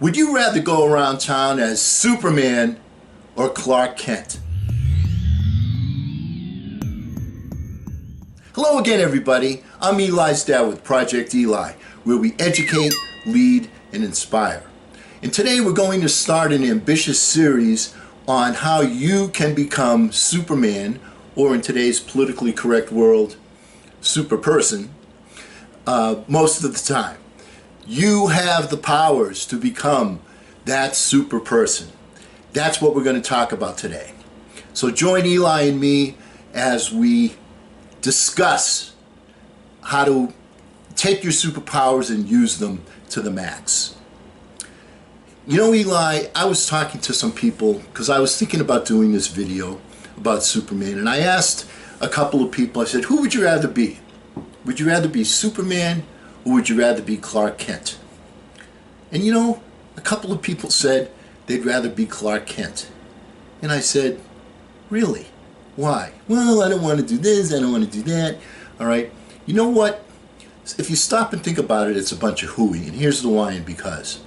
Would you rather go around town as Superman or Clark Kent? Hello again, everybody. I'm Eli's dad with Project Eli, where we educate, lead, and inspire. And today we're going to start an ambitious series on how you can become Superman, or in today's politically correct world, super person, most of the time. You have the powers to become that super person. That's what we're going to talk about today. So join Eli and me as we discuss how to take your superpowers and use them to the max. You know, Eli, I was talking to some people because I was thinking about doing this video about Superman, and I asked a couple of people, I said, who would you rather be? Would you rather be Superman or would you rather be Clark Kent? And you know, a couple of people said they'd rather be Clark Kent. And I said, really? Why? Well, I don't want to do this, I don't want to do that. All right, you know what? If you stop and think about it, it's a bunch of hooey, and here's the why and because.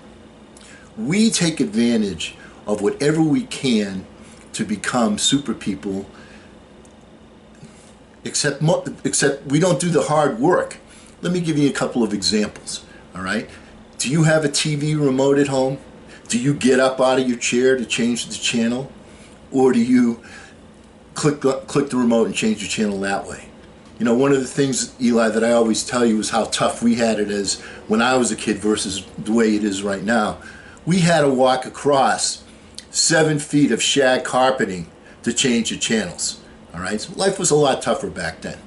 We take advantage of whatever we can to become super people, except we don't do the hard work. Let me give you a couple of examples, all right? Do you have a TV remote at home? Do you get up out of your chair to change the channel? Or do you click the remote and change your channel that way? You know, one of the things, Eli, that I always tell you is how tough we had it as when I was a kid versus the way it is right now. We had to walk across 7 feet of shag carpeting to change the channels, all right? So life was a lot tougher back then.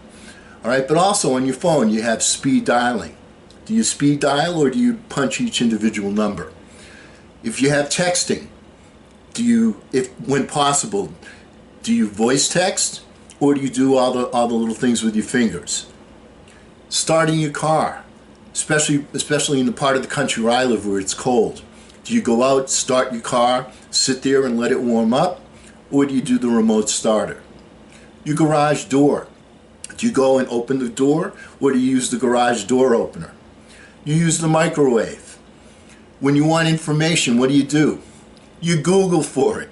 All right, but also on your phone you have speed dialing. Do you speed dial or do you punch each individual number? If you have texting, do you, when possible, do you voice text or do you do all the little things with your fingers? Starting your car, especially in the part of the country where I live where it's cold. Do you go out, start your car, sit there and let it warm up, or do you do the remote starter? Your garage door. Do you go and open the door, or do you use the garage door opener? You use the microwave. When you want information, what do? You Google for it.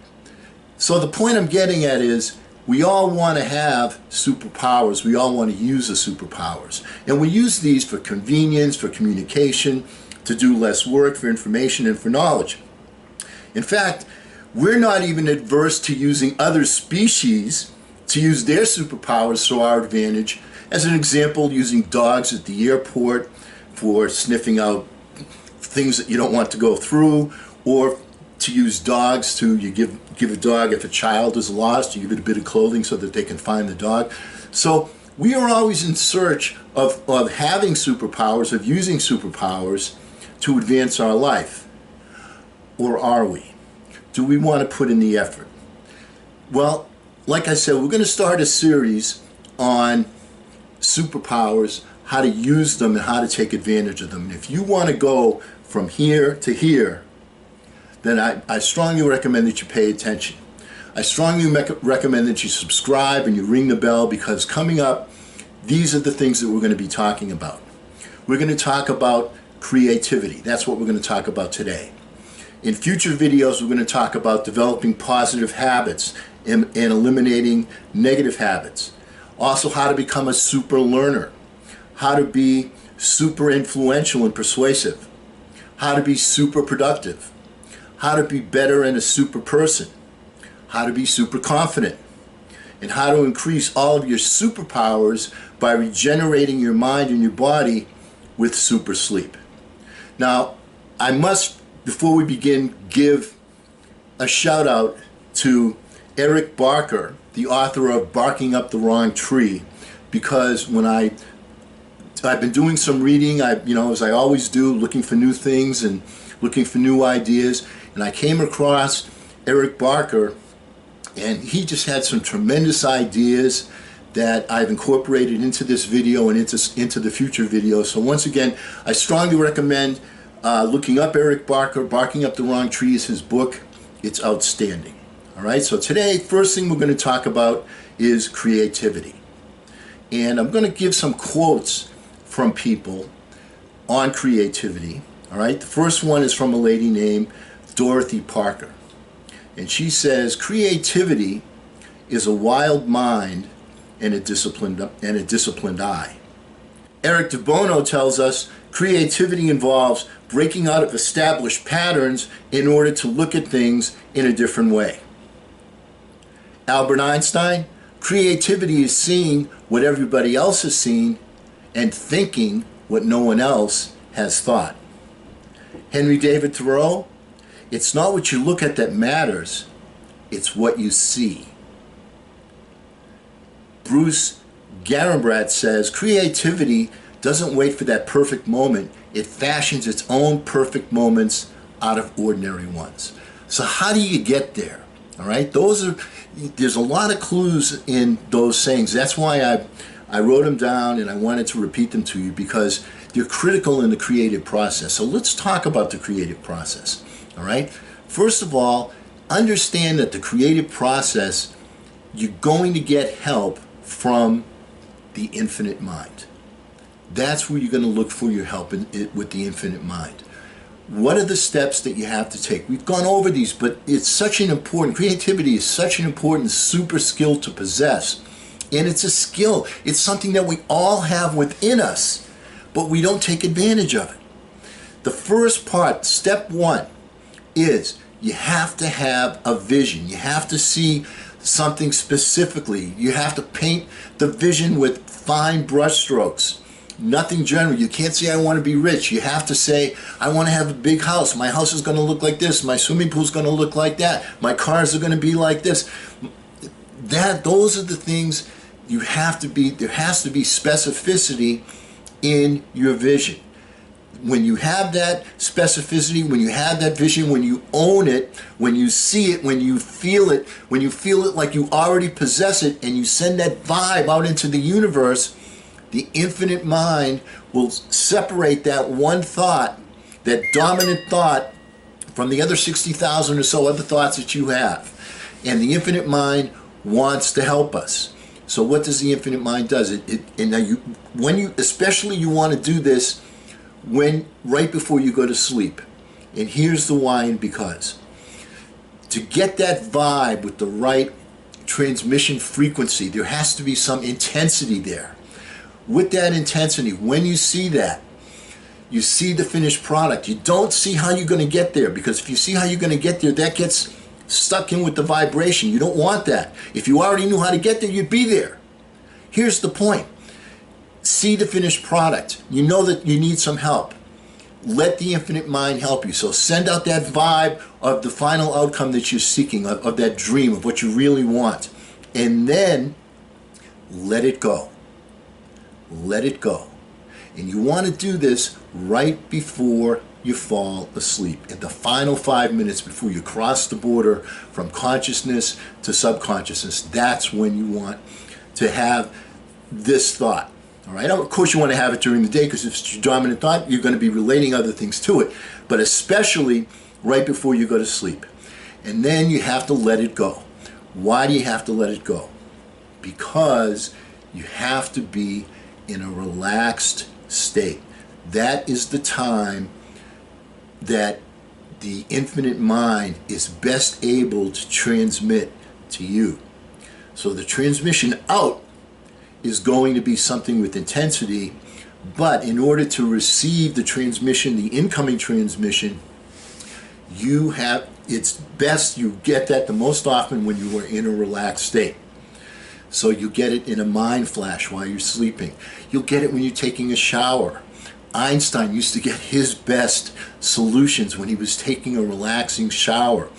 So the point I'm getting at is, we all want to have superpowers. We all want to use the superpowers. And we use these for convenience, for communication, to do less work, for information, and for knowledge. In fact, we're not even adverse to using other species to use their superpowers to our advantage. As an example, using dogs at the airport for sniffing out things that you don't want to go through, or to use dogs to, you give a dog, if a child is lost, you give it a bit of clothing so that they can find the dog. So we are always in search of having superpowers, of using superpowers to advance our life. Or are we? Do we want to put in the effort? Well, like I said, we're going to start a series on superpowers, how to use them and how to take advantage of them. And if you want to go from here to here, then I strongly recommend that you pay attention. I strongly recommend that you subscribe and you ring the bell, because coming up, these are the things that we're going to be talking about. We're going to talk about creativity. That's what we're going to talk about today. In future videos, we're going to talk about developing positive habits and eliminating negative habits. Also, how to become a super learner, how to be super influential and persuasive, how to be super productive, how to be better and a super person, how to be super confident, and how to increase all of your superpowers by regenerating your mind and your body with super sleep. Now, I must, before we begin, give a shout out to Eric Barker, the author of Barking Up the Wrong Tree, because when I've been doing some reading, as I always do, looking for new things and looking for new ideas, and I came across Eric Barker, and he just had some tremendous ideas that I've incorporated into this video and into the future videos. So once again, I strongly recommend looking up Eric Barker. Barking Up the Wrong Tree is his book. It's outstanding. All right, so today, first thing we're going to talk about is creativity. And I'm going to give some quotes from people on creativity. All right, the first one is from a lady named Dorothy Parker. And she says, creativity is a wild mind and a disciplined eye. Eric de Bono tells us creativity involves breaking out of established patterns in order to look at things in a different way. Albert Einstein, creativity is seeing what everybody else has seen and thinking what no one else has thought. Henry David Thoreau, it's not what you look at that matters, it's what you see. Bruce Garenbrat says, creativity doesn't wait for that perfect moment, it fashions its own perfect moments out of ordinary ones. So how do you get there? All right, there's a lot of clues in those sayings. That's why I wrote them down and I wanted to repeat them to you, because they're critical in the creative process. So let's talk about the creative process. All right, first of all, understand that the creative process, you're going to get help from the infinite mind. That's where you're going to look for your help with the infinite mind. What are the steps that you have to take? We've gone over these, but it's such an important, creativity is such an important super skill to possess. And it's a skill. It's something that we all have within us, but we don't take advantage of it. The first part, step one, is you have to have a vision. You have to see something specifically. You have to paint the vision with fine brush strokes. Nothing general. You can't say I want to be rich. You have to say I want to have a big house. My house is going to look like this. My swimming pool is going to look like that. My cars are going to be like this. Those are the things you have to be. There has to be specificity in your vision. When you have that specificity, when you have that vision, when you own it, when you see it, when you feel it like you already possess it, and you send that vibe out into the universe, the infinite mind will separate that one thought, that dominant thought, from the other 60,000 or so other thoughts that you have. And the infinite mind wants to help us. So what does the infinite mind does? Especially you want to do this right before you go to sleep. And here's the why and because. To get that vibe with the right transmission frequency, there has to be some intensity there. With that intensity, when you see that, you see the finished product. You don't see how you're going to get there, because if you see how you're going to get there, that gets stuck in with the vibration. You don't want that. If you already knew how to get there, you'd be there. Here's the point. See the finished product. You know that you need some help. Let the infinite mind help you. So send out that vibe of the final outcome that you're seeking, of that dream, of what you really want. And then let it go. Let it go. And you want to do this right before you fall asleep. In the final 5 minutes before you cross the border from consciousness to subconsciousness, that's when you want to have this thought. All right. Of course, you want to have it during the day, because if it's your dominant thought, you're going to be relating other things to it. But especially right before you go to sleep. And then you have to let it go. Why do you have to let it go? Because you have to be in a relaxed state. That is the time that the infinite mind is best able to transmit to you. So the transmission out is going to be something with intensity, but in order to receive the transmission, the incoming transmission, it's best you get that the most often when you are in a relaxed state. So you get it in a mind flash while you're sleeping. You'll get it when you're taking a shower. Einstein used to get his best solutions when he was taking a relaxing shower.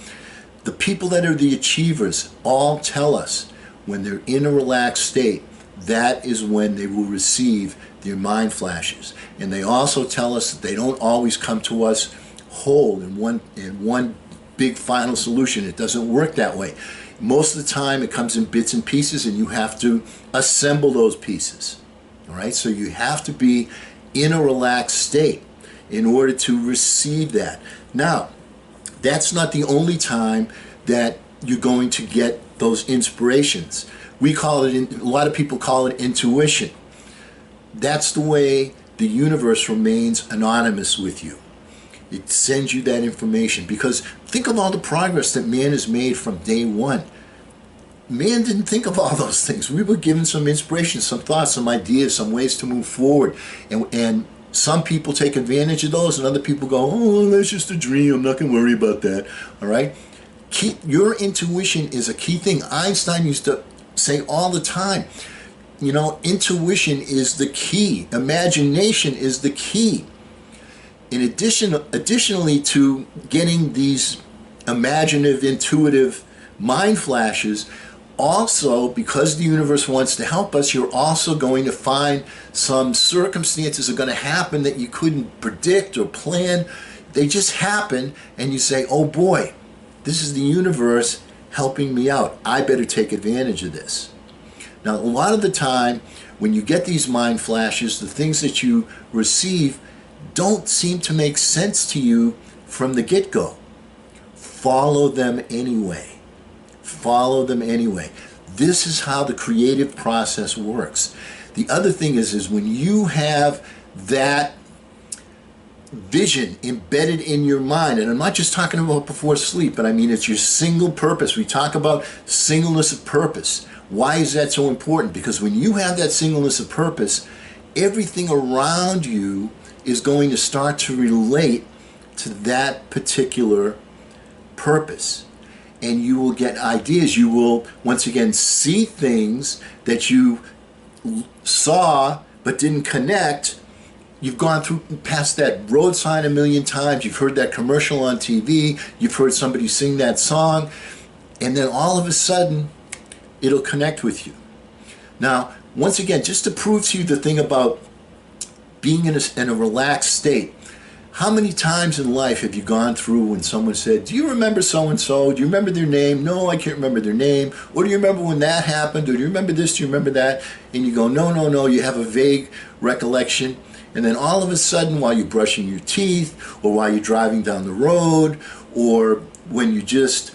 The people that are the achievers all tell us when they're in a relaxed state, that is when they will receive their mind flashes. And they also tell us that they don't always come to us whole in one big final solution. It doesn't work that way. Most of the time it comes in bits and pieces, and you have to assemble those pieces. All right, so you have to be in a relaxed state in order to receive that. Now, that's not the only time that you're going to get those inspirations. We call it, a lot of people call it intuition. That's the way the universe remains anonymous with you. It sends you that information, because think of all the progress that man has made from day one. Man didn't think of all those things. We were given some inspiration, some thoughts, some ideas, some ways to move forward. And some people take advantage of those, and other people go, oh, that's just a dream. I'm not going to worry about that. All right? Your intuition is a key thing. Einstein used to say all the time, you know, intuition is the key. Imagination is the key. Additionally to getting these imaginative, intuitive mind flashes, also, because the universe wants to help us, you're also going to find some circumstances are going to happen that you couldn't predict or plan. They just happen, and you say, oh boy, this is the universe helping me out. I better take advantage of this. Now, a lot of the time, when you get these mind flashes, the things that you receive don't seem to make sense to you from the get-go. Follow them anyway. Follow them anyway. This is how the creative process works. The other thing is when you have that vision embedded in your mind, and I'm not just talking about before sleep, but I mean it's your single purpose. We talk about singleness of purpose. Why is that so important? Because when you have that singleness of purpose, everything around you is going to start to relate to that particular purpose. And you will get ideas. You will, once again, see things that you saw but didn't connect. You've gone through past that road sign a million times. You've heard that commercial on TV. You've heard somebody sing that song. And then all of a sudden, it'll connect with you. Now, once again, just to prove to you the thing about being in a relaxed state, how many times in life have you gone through when someone said, do you remember so-and-so? Do you remember their name? No, I can't remember their name. Or do you remember when that happened? Or do you remember this? Do you remember that? And you go, no. You have a vague recollection. And then all of a sudden, while you're brushing your teeth, or while you're driving down the road, or when you just,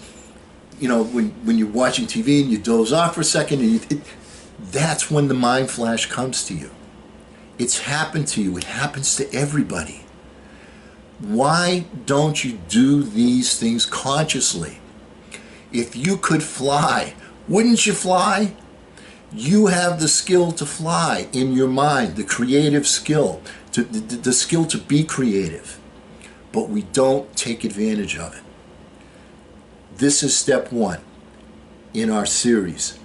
you know, when you're watching TV and you doze off for a second, and that's when the mind flash comes to you. It's happened to you. It happens to everybody. Why don't you do these things consciously? If you could fly, wouldn't you fly? You have the skill to fly in your mind, the creative skill, the skill to be creative. But we don't take advantage of it. This is step one in our series.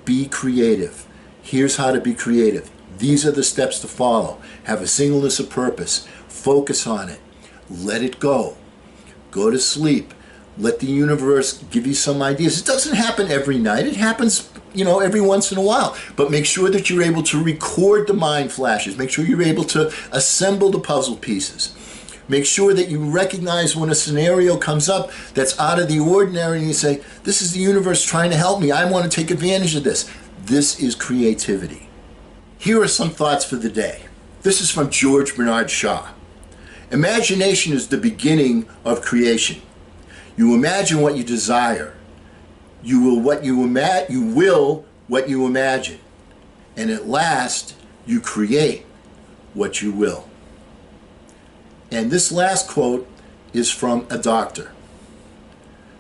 Be creative. Here's how to be creative. These are the steps to follow. Have a singleness of purpose. Focus on it. Let it go. Go to sleep. Let the universe give you some ideas. It doesn't happen every night. It happens, you know, every once in a while. But make sure that you're able to record the mind flashes. Make sure you're able to assemble the puzzle pieces. Make sure that you recognize when a scenario comes up that's out of the ordinary and you say, this is the universe trying to help me. I want to take advantage of this. This is creativity. Here are some thoughts for the day. This is from George Bernard Shaw. Imagination is the beginning of creation. You imagine what you desire. You will what you imagine. And at last, you create what you will. And this last quote is from a doctor.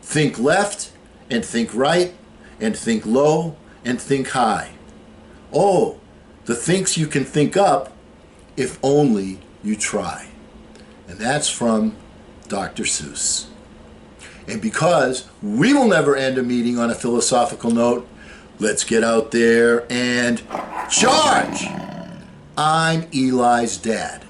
Think left and think right and think low and think high. Oh, the things you can think up if only you try. And that's from Dr. Seuss. And because we will never end a meeting on a philosophical note, let's get out there and charge! I'm Eli's dad.